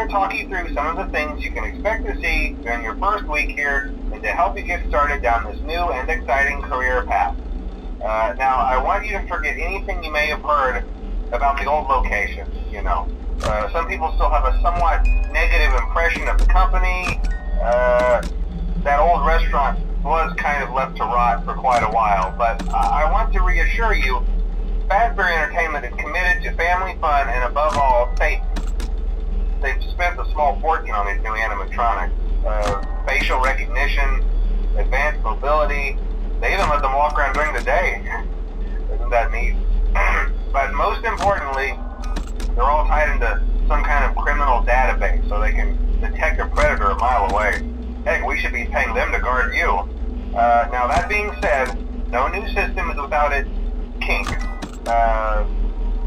to talk you through some of the things you can expect to see during your first week here and to help you get started down this new and exciting career path. Now, I want you to forget anything you may have heard about the old location, you know. Some people still have a somewhat negative impression of the company. That old restaurant was kind of left to rot for quite a while, but I want to reassure you, Fazbear Entertainment is committed to family fun and above all, safety. They've spent a small fortune on these new animatronics. Facial recognition, advanced mobility. They even let them walk around during the day. Isn't that neat? But most importantly, they're all tied into some kind of criminal database so they can detect a predator a mile away. Heck, we should be paying them to guard you. Now that being said, no new system is without its kink.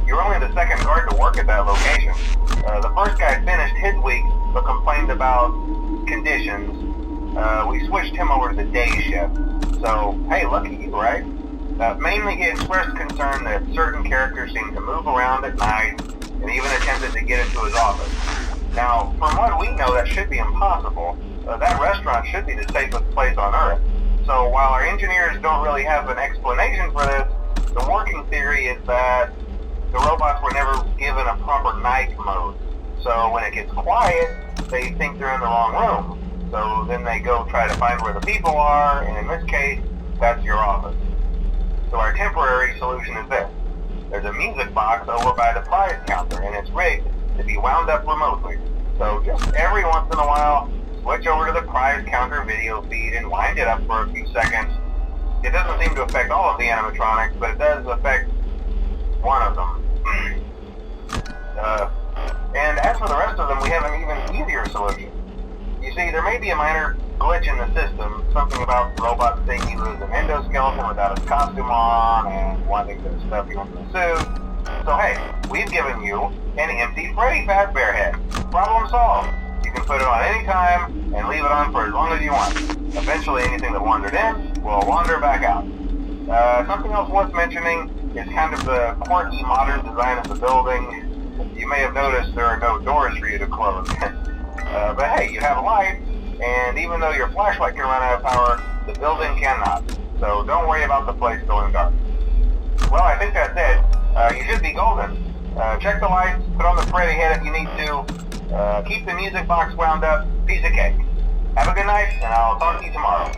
You're only the second guard to work at that location. The first guy finished his week but complained about conditions. We switched him over to the day shift. So, hey, lucky you, right? Mainly he expressed concern that certain characters seemed to move around at night and even attempted to get into his office. Now, from what we know, that should be impossible. That restaurant should be the safest place on Earth. So while our engineers don't really have an explanation for this, the working theory is that the robots were never given a proper night mode. So when it gets quiet, they think they're in the wrong room. So then they go try to find where the people are, and in this case, that's your office. So our temporary solution is this. There's a music box over by the prize counter, and it's rigged to be wound up remotely. So just every once in a while, switch over to the prize counter video feed and wind it up for a few seconds. It doesn't seem to affect all of the animatronics, but it does affect one of them. And as for the rest of them, we have an even easier solution. You see, there may be a minor glitch in the system, something about the robot seeing you as an endoskeleton without his costume on and wanting to stuff you into the suit. So hey, we've given you an empty Freddy Fazbear head. Problem solved. You can put it on any time and leave it on for as long as you want. Eventually anything that wandered in will wander back out. Something else worth mentioning is kind of the quirky modern design of the building. You may have noticed there are no doors for you to close. But hey, you have lights, and even though your flashlight can run out of power, the building cannot. So don't worry about the place going dark. Well, I think that's it. You should be golden. Check the lights, put on the Freddy head if you need to. Keep the music box wound up. Piece of cake. Have a good night, and I'll talk to you tomorrow.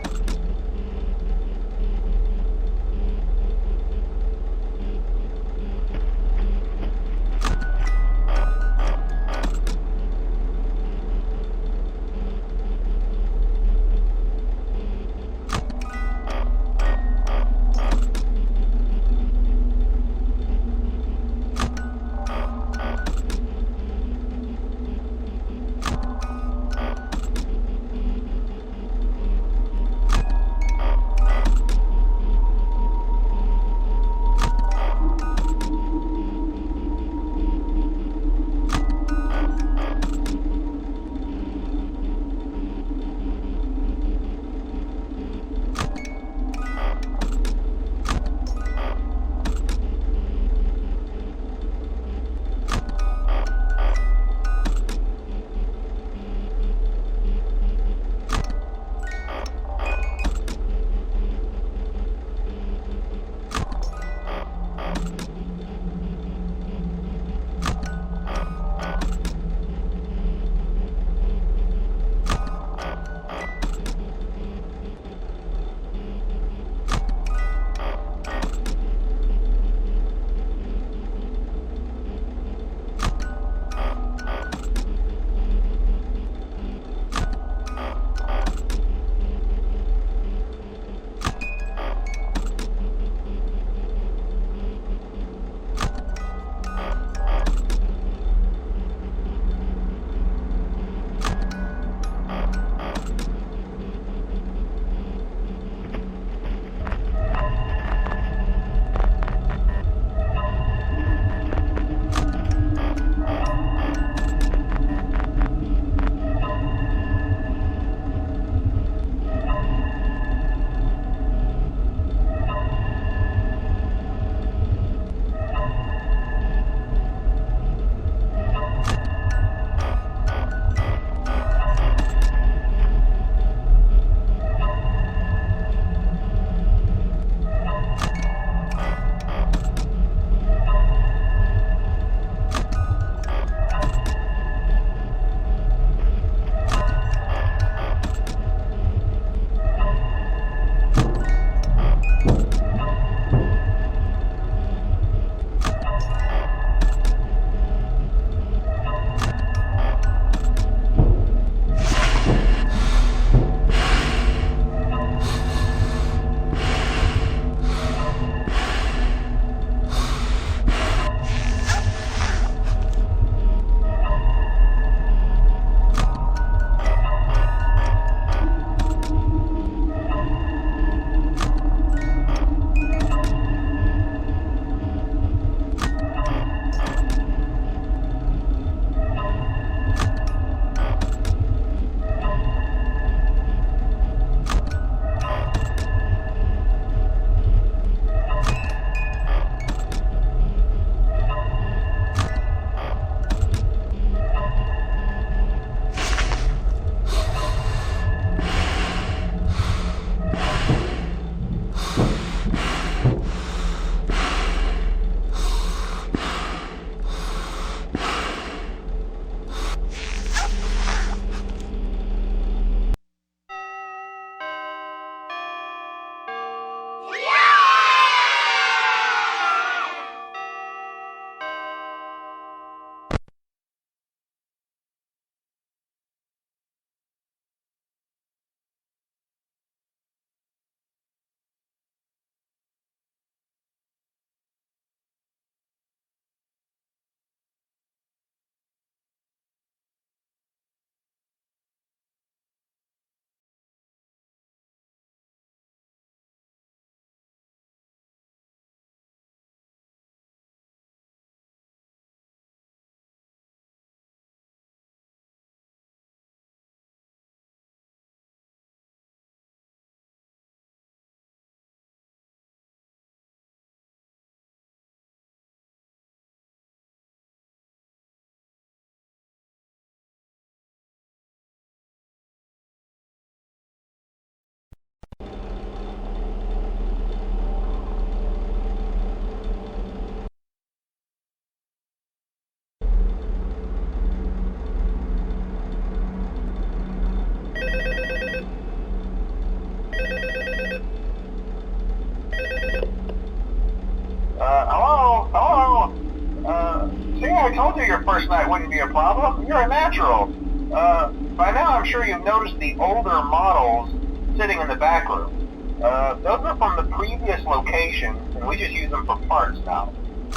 I told you your first night wouldn't be a problem. You're a natural. By now I'm sure you've noticed the older models sitting in the back room. Those are from the previous location, and we just use them for parts now.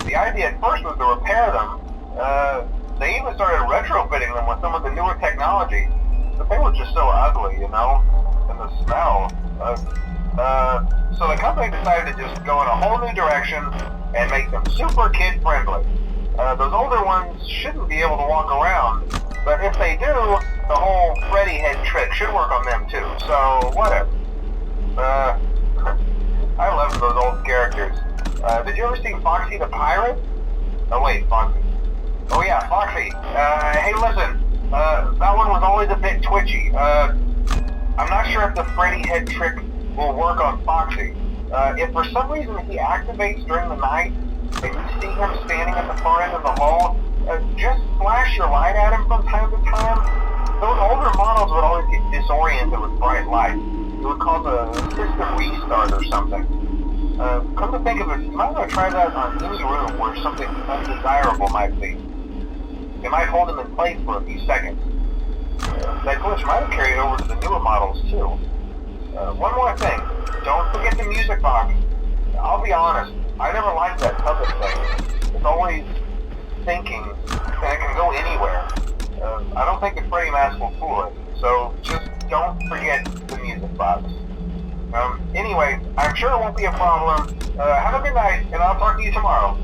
The idea at first was to repair them. They even started retrofitting them with some of the newer technology, but they were just so ugly, you know, and the smell. So the company decided to just go in a whole new direction and make them super kid-friendly. Those older ones shouldn't be able to walk around, but if they do, the whole Freddy head trick should work on them too, so whatever. I love those old characters. Did you ever see Foxy the Pirate? Oh wait, Foxy. Oh yeah, Foxy. Hey listen, that one was always a bit twitchy. I'm not sure if the Freddy head trick will work on Foxy. If for some reason he activates during the night, and you see him standing at the far end of the hall, just flash your light at him from time to time. Those older models would always get disoriented with bright light. It would cause a system restart or something. Come to think of it, you might want to try that on any room where something undesirable might be. It might hold him in place for a few seconds. That glitch might have carried over to the newer models too. One more thing, don't forget the music box. I'll be honest, I never liked that puppet thing. It's always thinking, and it can go anywhere. I don't think the Freddy mask will fool it, so just don't forget the music box. Anyway, I'm sure it won't be a problem. Have a good night, and I'll talk to you tomorrow.